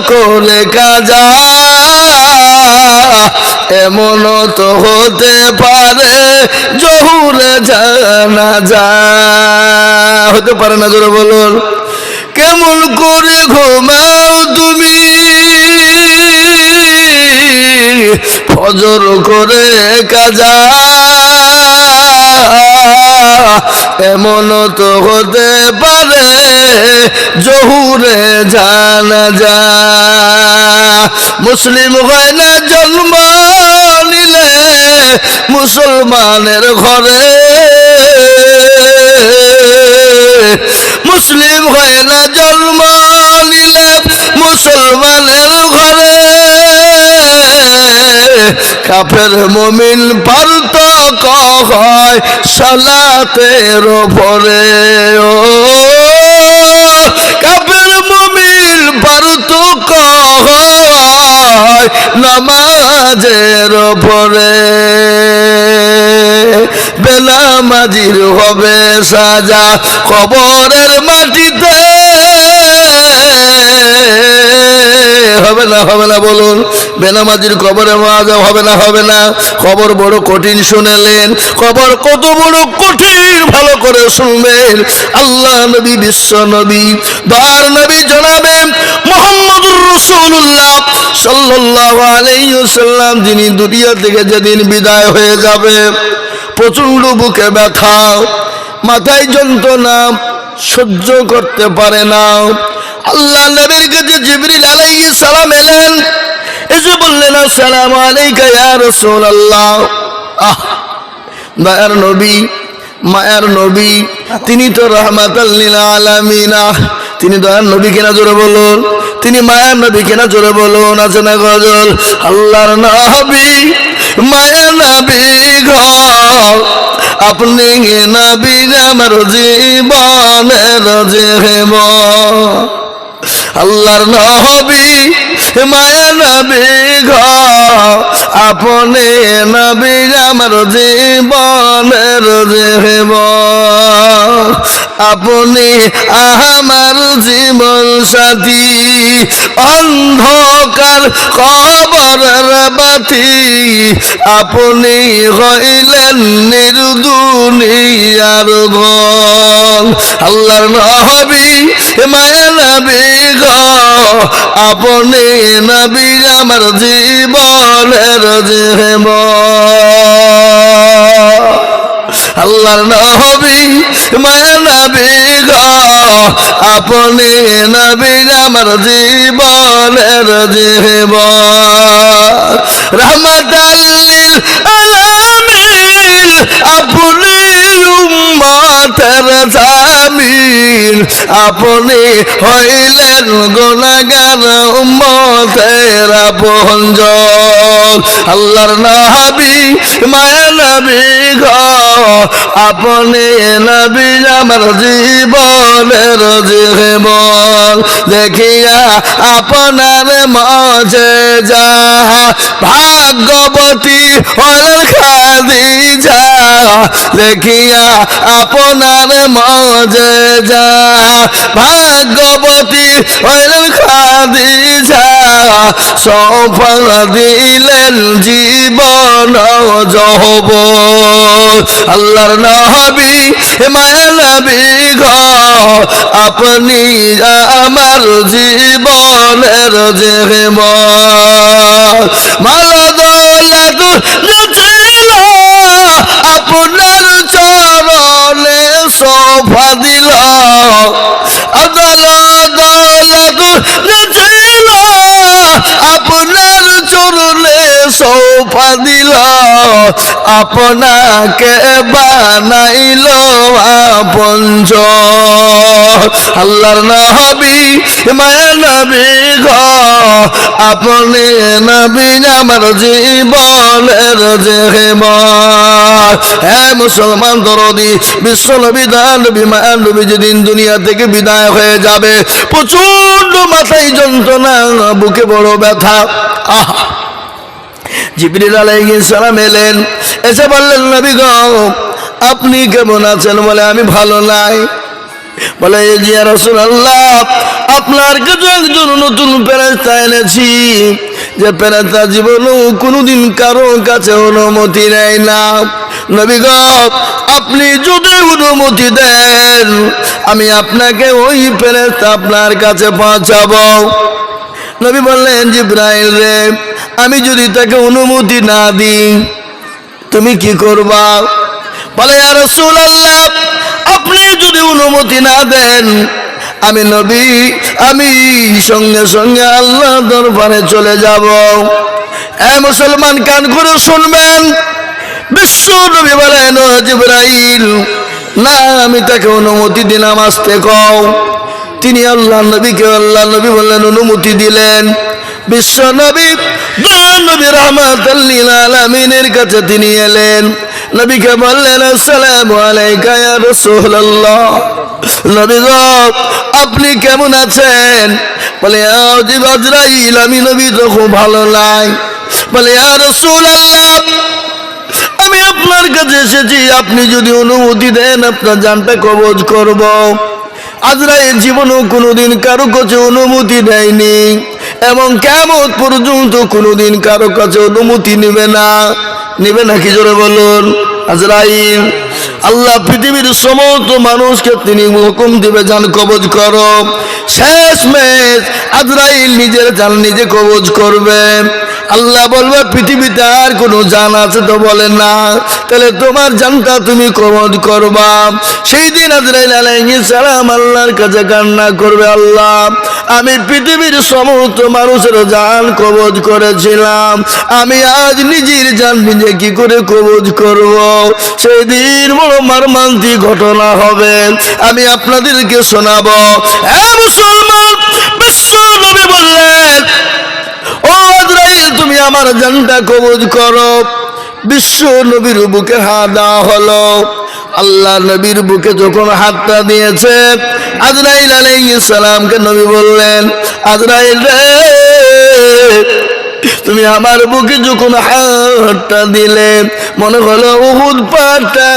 করে কাজা এমন তো হতে পারে জহুরে জানাজা হতে পারে না জোরে বলুন কেমন করে ঘুমাও তুমি ফজর করে কাজা এমন তো হতে পারে জহুরে জানাজা মুসলিম হয় না জন্ম নিলে মুসলমানের ঘরে মুসলিম হয় না জন্ম নিলে মুসলমানের ঘরে কাফের মুমিন পার্থক্য হয় সালাতের উপরে ও কাফের মুমিন পার্থক্য হয় নামাজের উপরে বেনামাজির হবে সাজা কবরের মাটিতে হবে না বলুন বেনামাজির কবরে মাজা হবে না খবর বড় কঠিন শুনেলেন খবর কত বড় কঠিন ভালো করে শুনবেন আল্লাহ নবী বিশ্ব নবী দয়ার নবী জনাবে মুহাম্মদুর রাসূলুল্লাহ সাল্লাল্লাহু আলাইহি ওয়াসাল্লাম যিনি দুনিয়া থেকে যেদিন বিদায় হয়ে যাবে প্রচন্ড বুকে ব্যথা মাথায় যন্ত্রণা সহ্য করতে পারে না আল্লাহ নবীর কাছে জিবরিল আলাইহিস সালাম এলেন এসে বললেন আসসালামু আলাইকা ইয়া রাসূলুল্লাহ দয়ার নবী মায়ার নবী তিনি তো রাহমাতাল লিল আলামিন তিনি দয়ার নবী কিনা জোরে বলুন তিনি মায়ার নবী কিনা জোরে বলুন আছে না গজল আল্লাহর নবী মায়ার নবী গো আপনি নবী আমার জীবনের জীবন আল্লাহর নবী মায়া নবী গো আপনি নবী আমার জীবনের জীবন আপনি আমার জীবন সাথী অন্ধকার কবরের বাতি আপনি হইলেন নির্দুনিয়ার ধন আল্লাহর নবী মায়া নবী গো আপনি নবী আমার জীবনের জীবন আল্লাহর নবী মায়া নবী গো আপনি নবী আমার জীবনের জীবন রাহমাতাল লিল আলামিন আপনি উম্মতের জামিন আপনি হইলেন গুনাহগার উম্মতের আপনজন আল্লাহর নবী মায়া নবী গো আপনি নবী আমার জীবনের জীবন দেখিয়া আপনার মুজিজা ভাগ্যবতী হলেন খাদিজা দেখিয়া আপনার মুজিজা ভাগ্যবতী হলেন খাদিজা সফল দিলেন জীবন যৌবন আল্লাহর নবী মায়া নবী গো আপনি আমার জীবনের জীবন মাল দৌলত ছিল আপনার চরণে শোভা দিল দৌলত ছিল আপনার চরণে শোভা দিল আপনাকে বানাইল আপনজন আল্লাহর নবী মায়া নবী গো আপনি নবী আমার জীবনের জীবন হে মুসলমান দরদি বিশ্ব নবী দয়াল নবী মায়া নবী যেদিন দুনিয়া থেকে বিদায় হয়ে যাবে প্রচন্ড মাথায় যন্ত্রণা বুকে বড় ব্যথা জিবরিল আলাইহিস সালাম এলেন এসে বললেন নবী গো আপনি কেমন আছেন বলে আমি ভালো নাই বলে ইয়া রাসূলুল্লাহ আপনার কাছে একজন নতুন ফেরেশতা এনেছি, যে ফেরেশতা জীবনেও কোনোদিন কারো কাছে অনুমতি নেয় না। নবী গো, আপনি যদি অনুমতি দেন আমি আপনাকে ওই ফেরেশতা আপনার কাছে পৌঁছাবো। নবী বললেন, জিবরাইল রে, আমি যদি তাকে অনুমতি না দিই তুমি কি করবা? বলে, ইয়া রাসূলুল্লাহ, আপনি যদি অনুমতি না দেন আমি নবী আমি সঙ্গে সঙ্গে আল্লাহ দরবারে চলে যাব। এ মুসলমান, কান করে শুনবেন। বিশ্ব নবী বলেন, ও জিবরাইল, না, আমি তাকে অনুমতি দিলাম, আসতে কও। তিনি আল্লাহ নবীকে আল্লাহ নবী বললেন, অনুমতি দিলেন। বিশ্ব নবী দয়াল নবী রাহমাতাল লিল আলামিনের কাছে তিনি এলেন। নবীকে বললেন, আসসালামু আলাইকা ইয়া রাসূলুল্লাহ। নবী গো, আপনি কেমন আছেন? বলে, আজরাইল, আমি নবী তো খুব ভালো নাই। বলে, ইয়া রাসূলুল্লাহ, আমি আপনার কাছে এসেছি, আপনি যদি অনুমতি দেন আপনার জানটা কবজ করব। আজরাইল জীবনেও কোনোদিন কারো কাছে অনুমতি দেয়নি এবং কিয়ামত পর্যন্ত কোনোদিন কারো কাছে অনুমতি নেবে না। নেবে না কি জোরে বলুন? আজরাইল, আল্লাহ পৃথিবীর সমস্ত মানুষকে তিনি হুকুম দিবে, জান কবজ করো। শেষমেশ আজরাইল নিজের জান নিজে কবজ করবে। আল্লাহ বলবে, পৃথিবীতে আর কোনো জান আছে? তো বলে না। তাহলে তোমার জানটা তুমি কবজ করবা। সেই দিন আজরাইল আলাইহিস সালাম আল্লাহর কাছে কান্না করবে, আল্লাহ, আমি পৃথিবীর সমস্ত মানুষের জান কবজ করেছিলাম, আমি আজ নিজের জান নিজে কি করে কবজ করব? সেই দিন বড় মর্মান্তিক ঘটনা হবে, আমি আপনাদেরকে শোনাবো। এ মুসলমান, বিশ্ব নবী বললেন, ও আজরাইল, তুমি আমার জানটা কবজ করো। বিশ্ব নবীর বুকে হাত দেওয়া হলো। আল্লাহ নবীর বুকে যখন হাতটা দিয়েছে, আজরাইল আলাইহিস সালামকে নবী বললেন, আজরাইল রে, তুমি আমার বুকে যখন হাতটা দিলে মনে হলো উহুদ পাহাড়টা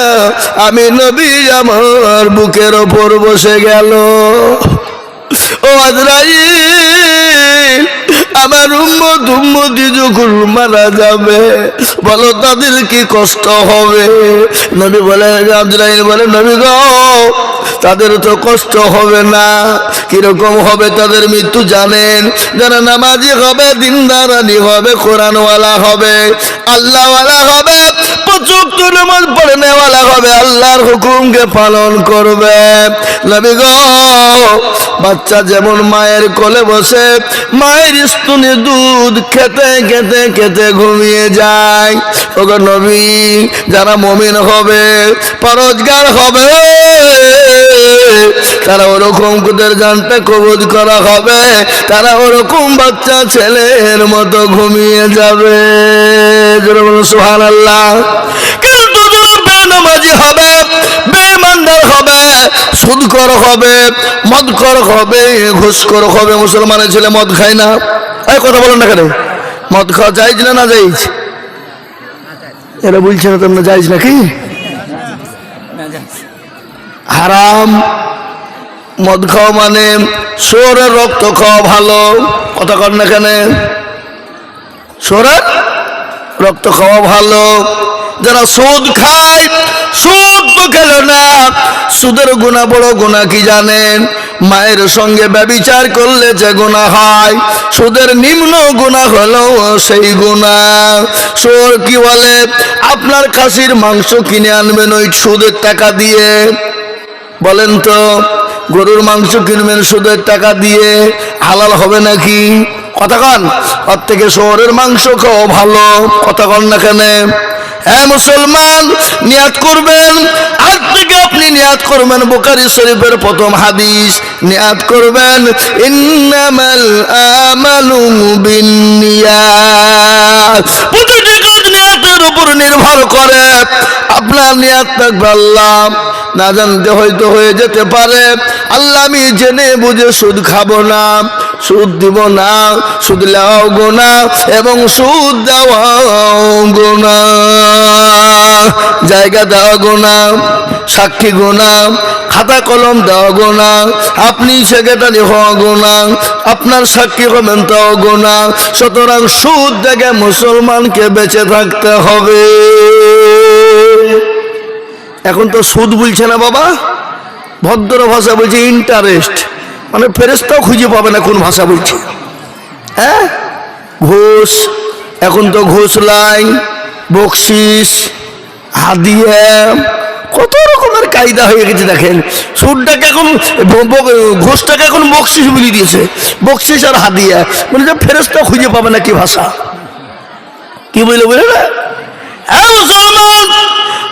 আমি নবী আমার বুকের ওপর বসে গেল। ও আজরাইল, আমার উম্মতি যখন মারা যাবে বলো তাদের কি কষ্ট হবে? নবী বলে, আজরাইল বলে, নবী গো, তাদের তো কষ্ট হবে না। কিরকম হবে তাদের মৃত্যু জানেন? যারা নামাজি হবে, দিনদারানি হবে, কোরআনওয়ালা হবে, আল্লাহওয়ালা হবে, ৫ ওয়াক্ত নামাজ পড়ে নেওয়ালা হবে, আল্লাহর হুকুমকে পালন করবে। নবী গো, বাচ্চা যেমন মায়ের কোলে বসে মায়ের স্তনে দুধ খেতে খেতে খেতে ঘুমিয়ে যায়, ওগো নবী, যারা মুমিন হবে, পরহেজগার হবে, তারা ওরকম ওদের জানটা কবজ করা হবে, তারা ওরকম বাচ্চা ছেলের মতো ঘুমিয়ে যাবে। সুবহানাল্লাহ। কিন্তু যারা বেনামাজি হবে, বেঈমানদার হবে, সুদখোর হবে, মদখোর হবে, ঘুষখোর হবে। মুসলমানের ছেলে মদ খায় না, এই কথা বলেন না কেন? মদ খাওয়া জায়েজ না না জায়েজ? এরা বলছে না তোমরা জায়েজ নাকি? হারাম। মদ খাওয়া মানে শুয়োরের রক্ত খাওয়া ভালো, কথা কর না কেন? শুয়োরের রক্ত খাওয়া ভালো। যারা সুদ খায়, সুদ তো খেলো না, সুদের গুনাহ বড় গুনাহ কি জানেন? মায়ের সঙ্গে ব্যভিচার করলে যে গুনাহ হয়, সুদের নিম্ন গুনাহ হলো সেই গুনাহ। সুর কি বলে, আপনার খাসির মাংস কিনে আনবেন ওই সুদের টাকা দিয়ে, বলেন তো, গরুর মাংস কিনবেন সুদের টাকা দিয়ে, হালাল হবে নাকি? কথা কন। ওর থেকে শহরের মাংস খাওয়া ভালো, কথা কন না কেন? হ্যাঁ মুসলমান, নিয়াত করবেন, আজ থেকে আপনি নিয়াত করবেন, বুখারী শরীফের প্রথম হাদিস, নিয়াত করবেন, ইন্নামাল আমালু বিন্নিয়াত। প্রতিটি কাজ নিয়াতের উপর নির্ভর করে। আপনার নিয়াত থাকবে আল্লাহ, না জানতে হয়তো হয়ে যেতে পারে, আল্লাহ আমি জেনে বুঝে সুদ খাবো না, সুদ দিব না, সুদ নেওয়াও গুনাহ এবং সুদ দেওয়াও গুনাহ, জায়গা দেওয়া গুনাহ, সাক্ষী গুনাহ, খাতা কলম দেওয়া গোনা, আপনি সেক্রেটারি হওয়া গোনা, আপনার সাক্ষী হবেন তাও গোনা। সুতরাং সুদ থেকে মুসলমানকে বেঁচে থাকতে হবে। এখন তো সুদ বলছে না বাবা, ভদ্র ভাষা বলছে ইন্টারেস্ট, মানে ফেরেশতাও খুঁজে পাবে না কোন ভাষা বলছে। হ্যাঁ, ঘুষ, এখন তো ঘুষ লাই, বকশিস, হাদিয়া, কত রকমের কায়দা হয়ে গেছে। দেখেন সুদটাকে এখন, ঘুষটাকে এখন বকশিস বলে দিয়েছে, বকশিস আর হাদিয়া, মানে যে ফেরেশতা খুঁজে পাবে না কি ভাষা, কি বলে বলে না। হ্যাঁ মুসলমান,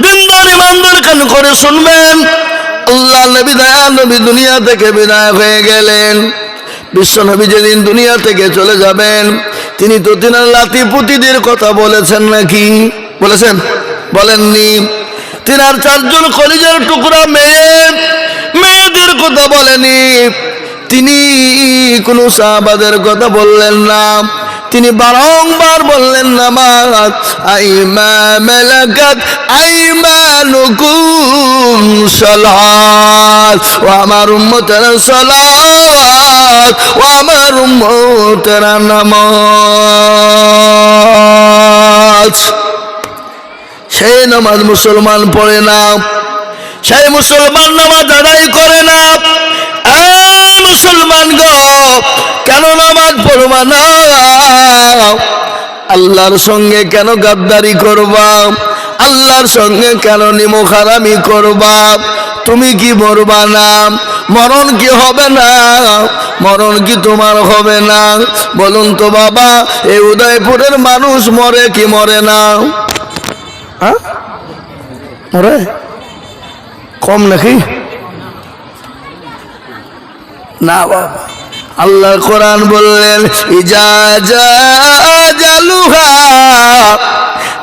দিনদার ইমানদার কান করে শুনবেন, আল্লাহ নবী দয়া নবী দুনিয়া থেকে বিদায় হয়ে গেলেন। বিশ্ব নবী যেদিন দুনিয়া থেকে চলে যাবেন, তিনি তো তিনার লাতি পুতিদের কথা বলেছেন নাকি? বলেছেন? বলেননি। তিনার চারজন কলিজার টুকরা মেয়েদের কথা বলেনি। তিনি কোনো সাহাবাদের কথা বললেন না। তিনি বারংবার বললেন নামাজ, আইমা মালাকাত আইমানুকুম সালাত, ও আমার উম্মতেরা সালাত, ও আমার উম্মতেরা নামাজ। সেই নামাজ মুসলমান পড়ে না, সেই মুসলমান নামাজ আদায় করে না। মুসলমান গো, কেন নামাজ পড়বা না? আল্লাহর সঙ্গে কেন গাদ্দারি করবা? আল্লাহর সঙ্গে কেন নিমুখারামি করবা? তুমি কি মরবা না? মরণ কি হবে না? মরণ কি তোমার হবে না? বলুন তো বাবা, এই উদয়পুরের মানুষ মরে কি মরে না? হ্যাঁ, মরে কম নাকি? না বাবা, আল্লাহ কোরআন বললেন ইজাজালুহা,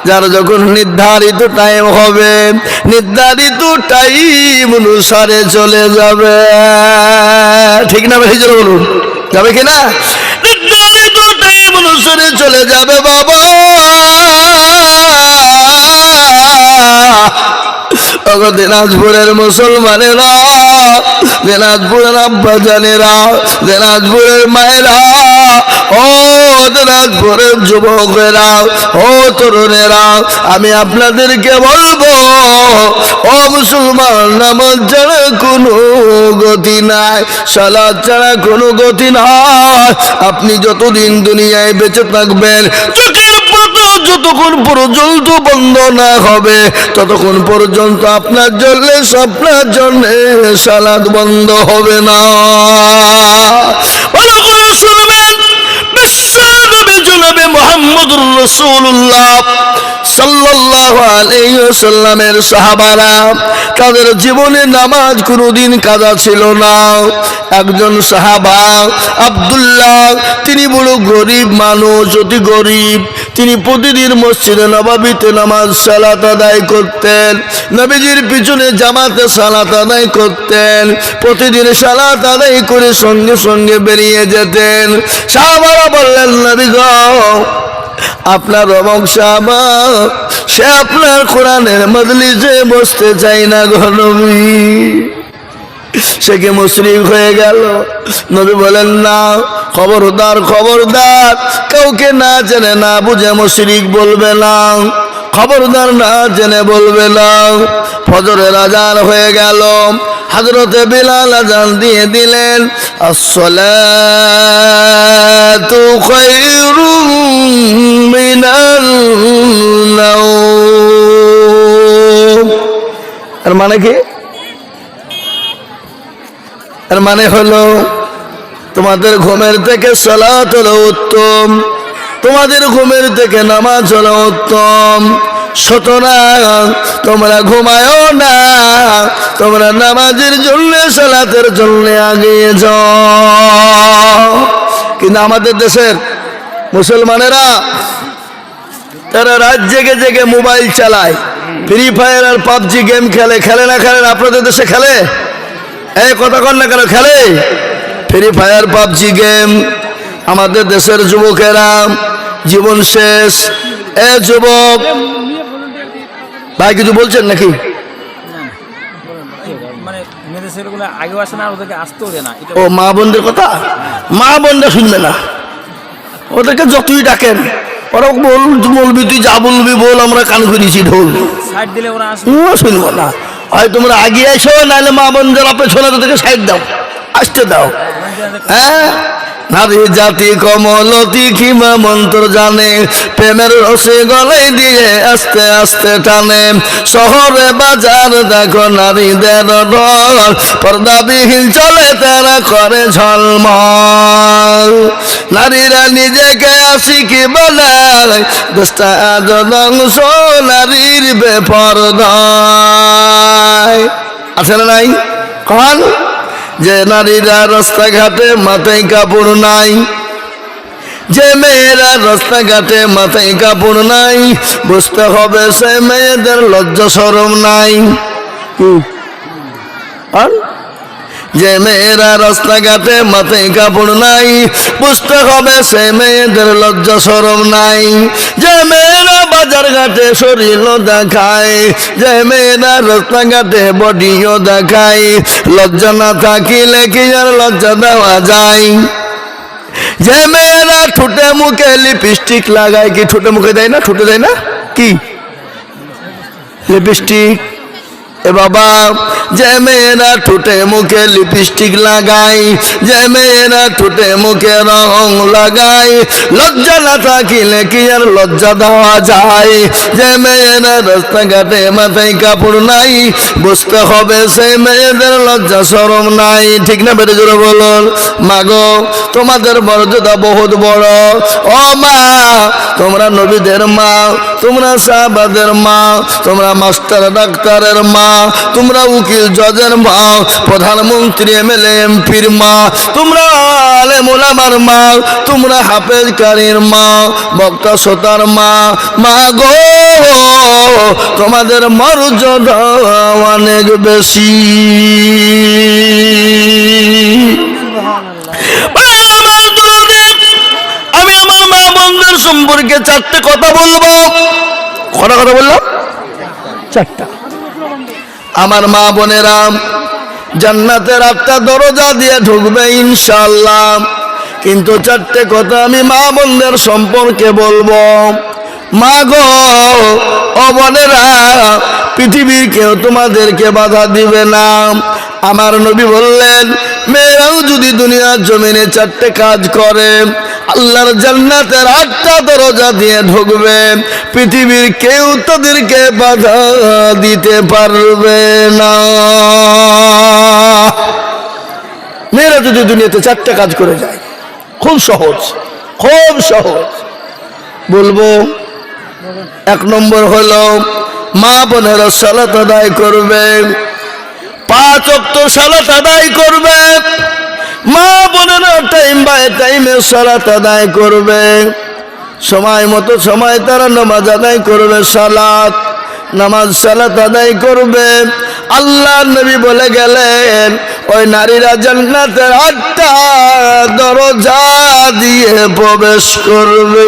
যার যখন নির্ধারিত টাইম হবে, নির্ধারিত টাইম অনুসারে চলে যাবে। ঠিক না ভাই? বলুন, যাবে কিনা? নির্ধারিত টাইম অনুসারে চলে যাবে বাবা। দিনাজপুরের মুসলমানেরা, দিনাজপুরের আব্বা জানেরা, দিনাজপুরের মায়েরা, ও দিনাজপুরের যুবকেরা, ও তরুণেরা, আমি আপনাদেরকে বলবো, ও মুসলমান, নামাজ ছাড়া কোনো গতি নাই, সালাত ছাড়া কোনো গতি নাই। আপনি যতদিন দুনিয়ায় বেঁচে থাকবেন, চোখের পাতা যতক্ষণ পর্যন্ত বন্ধ না হবে, ততক্ষণ পর্যন্ত আপনার জন্য আপনার জন্য সালাত বন্ধ হবে না। ভালো করে শুনবেন, বিশ্বনবী জনাবে মুহাম্মদুর রাসূলুল্লাহ সাল্লাল্লাহু আলাইহি ওয়াসাল্লামের সাহাবারা, তাদের জীবনে নামাজ কোনোদিন কাজা ছিল না। একজন সাহাবা আব্দুল্লাহ, তিনি বড় গরিব মানুষ, অতি গরিব। তিনি প্রতিদিন মসজিদে নববীতে নামাজ সালাত আদায় করতেন, নবীজির পিছনে জামাতে সালাত আদায় করতেন। প্রতিদিন সালাত আদায় করে সঙ্গে সঙ্গে বেরিয়ে যেতেন। সাহাবারা বললেন, নবী গো, আপনার অমক সাহাবা, সে আপনার কোরআনের মজলিসে বসতে চাই না গো নবী, সে কি মুশরিক হয়ে গেল? নবী বলেন, না, খবরদার খবরদার, কাউকে না জেনে না বুঝে মুশরিক বলবে না, খবরদার না জেনে বলবে না। ফজরের আজান হয়ে গেল, হযরতে বিলাল আজান দিয়ে দিলেন, আসসালাতু খায়রুম মিনান নাওম। এর মানে কি? এর মানে হলো, তোমাদের ঘুমের থেকে সালাত হলো উত্তম, তোমাদের ঘুমের থেকে নামাজ হলো উত্তম। সুতরাং তোমরা ঘুমায়ও না, তোমরা নামাজের জন্য সালাতের জন্য এগিয়ে যাও। কিন্তু আমাদের দেশের মুসলমানেরা, তারা রাত জেগে জেগে মোবাইল চালায়, ফ্রি ফায়ার আর পাবজি গেম খেলে। খেলে না খেলে? আপনাদের দেশে খেলে? এই কথা কন না কেন? খেলে ফ্রি ফায়ার পাবজি গেম। আমাদের দেশের যুবকেরা জীবন শেষ। এ যুবক ভাই, কিছু বলছেন নাকি? যে ছেলেগুলো আগেও আসে না, আর ওদেরকে আসতেও দেয় না। ও মা বোনদের কথা, মা বোনরা শুনবে না, ওদেরকে যতই ডাকেন ওরা বলবি তুই যা বলবি বল, আমরা কান করেছি ঢোল, সাইড দিলে ওরা আসবে। শুনবো না। হয় তোমরা আগে এসো, নাহলে মা বোনদের পেছনে তোদেরকে সাইড দাও, আসতে দাও। হ্যাঁ, নারী জাতি কমলতি খিমা মন্ত্র জানে, প্রেমের রসে গলে দিয়ে আস্তে আস্তে টানে। শহরে বাজার দেখো নারীদের ডর, পর্দাবিহীন চলে তারা করে ঝলমল। নারীরা নিজেকে আশিকি বানায়, দোস্তা আজ ধ্বংস নারীর বেপরদায়। আছে না নাই? কন যে নারীরা রাস্তাঘাটে মাথায় কাপড় নাই, যে মেয়েরা রাস্তাঘাটে মাথায় কাপড় নাই, বুঝতে হবে সে মেয়েদের লজ্জা শরম নাই। যে মেয়েরা রাস্তাঘাটে মাথায় কাপড় নাই, বুঝতে হবে সে মেয়েদের লজ্জা শরম নাই। যে মেয়েরা বাজার ঘাটে শরীরও দেখায়, যে মেয়েরা রাস্তাঘাটে বডিও দেখায়, লজ্জা না থাকিলে কি আর লজ্জা দেওয়া যায়? যে মেয়েরা ঠোঁটে মুখে লিপস্টিক লাগায়, কি ঠোঁটে মুখে দেয় না? ঠোঁটে দেয় না কি লিপস্টিক? এ বাবা, যে মেয়েরা ঠোঁটে মুখে লিপস্টিক লাগায়, যে মেয়েরা ঠোঁটে মুখে রং লাগায়, লজ্জা না থাকিলে কি আর লজ্জা দেওয়া যায়? যে মেয়েরা রাস্তাঘাটে মাথায় কাপড় নাই, বুঝতে হবে সেই মেয়েদের লজ্জা শরম নাই। ঠিক না বেড়ে জোরে বলুন। মাগো, তোমাদের মর্যাদা বহুত বড়। ও মা, তোমরা নবীদের মা, তোমরা সাহাবাদের মা, তোমরা মাস্টার ডাক্তারের মা, তোমরা উকিল জজের মা, প্রধানমন্ত্রী এমএলএ এমপির মা, তোমরা আলেম ওলামার মা, তোমরা হাফেজ কারীর মা, বক্তা শ্রোতার মা। মা গো, তোমাদের মর্যাদা অনেক বেশি। আমি আমার মা বোনদের সম্পর্কে চারটে কথা বলবো। কটা কথা বললাম? চারটা। আমার মা বোনেরা জান্নাতের 8টা দরজা দিয়ে ঢুকবে ইনশাআল্লাহ, কিন্তু চারটে কথা আমি মা বোনদের সম্পর্কে বলবো। মা গো, ও বোনেরা, পৃথিবীর কেউ তোমাদেরকে বাধা দিবে না। আমার নবী বললেন, মেয়েরাও যদি দুনিয়ার জমিনে চারটে কাজ করে, আল্লাহর জান্নাতের 8টা দরজা দিয়ে ঢুকবে, পৃথিবীর কেউ তাদেরকে বাধা দিতে পারবে না। মেয়েরা যদি দুনিয়াতে 4টে কাজ করে যায়, খুব সহজ, খুব সহজ বলবো। 1 নম্বর হলো মা বোনেরা সালাত আদায় করবে, 5 ওয়াক্ত সালাত আদায় করবে। মা বোনেরা টাইম বাই টাইমে সালাত আদায় করবে, সময় মতো সময় তারা নামাজ আদায় করবে, নামাজ সালাত আদায় করবে। আল্লাহ নবী বলে গেলেন, ওই নারীরা জান্নাতের 8টা দরজা দিয়ে প্রবেশ করবে।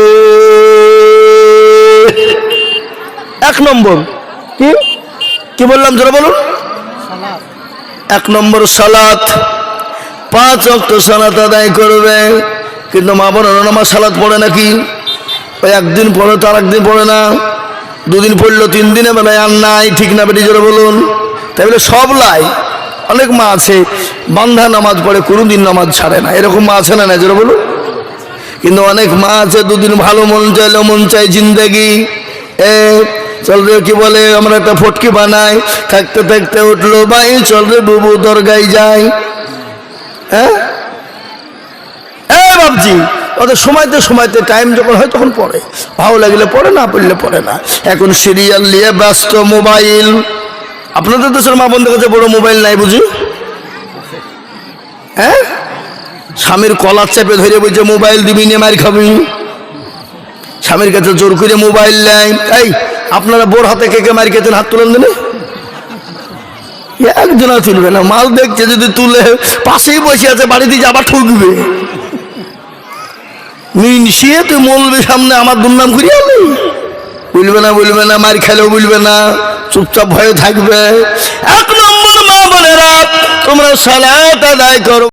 1 নম্বর কি বললাম জোরে বলুন? 1 নম্বর সালাত, 5 ওয়াক্ত সালাত আদায় করবে। কিন্তু মা বোনেরা নামাজ সালাত পড়ে নাকি? ওই একদিন পড়ে তো আর একদিন পড়ে না, 2 দিন পড়লো 3 দিনে বেলায় আর নাই। ঠিক না বেটি জোরে বলুন? তাই বলে সব লাই, অনেক মা আছে বান্ধা নামাজ পড়ে, কোনোদিন নামাজ ছাড়ে না, এরকম মা আছে না? না জোরে বলুন? কিন্তু অনেক মা আছে 2 দিন ভালো মন চাইলে মন চাই জিন্দেগি চল রে, কি বলে আমরা একটা ফটকি বানাই, থাকতে থাকতে উঠলো ভাই চল রে বুবু দরগায় যাই। হ্যাঁ ভাবছি ওদের সময়তে সময়তে টাইম যখন হয় তখন পড়ে, ভালো লাগলে পড়ে, না পড়লে পড়ে না। এখন সিরিয়াল নিয়ে ব্যস্ত, মোবাইল। আপনাদের দেশের মা বোনদের কাছে বড় মোবাইল নাই বুঝি? হ্যাঁ, স্বামীর কলার চেপে ধরে বলছে মোবাইল দিবি নিয়ে মার খাবি, স্বামীর কাছে জোর করে মোবাইল নেয়। এই আপনারা বোর হাতে কে কে মার খেতেন? হাত তুলেন দিনে? একজনা তুলবে না, মাল দেখছে যদি তুলে পাশেই বসে আছে, বাড়িতে যাবার ঠকবে, মিনসিয়ে তুই মলবে সামনে আমার দুর্নাম করিয়া বলবে না, বলবে না, মার খেলেও বলবে না, চুপচাপ ভয়ে থাকবে। 1 নম্বর মা বোনেরা তোমরা সালাত আদায় করো।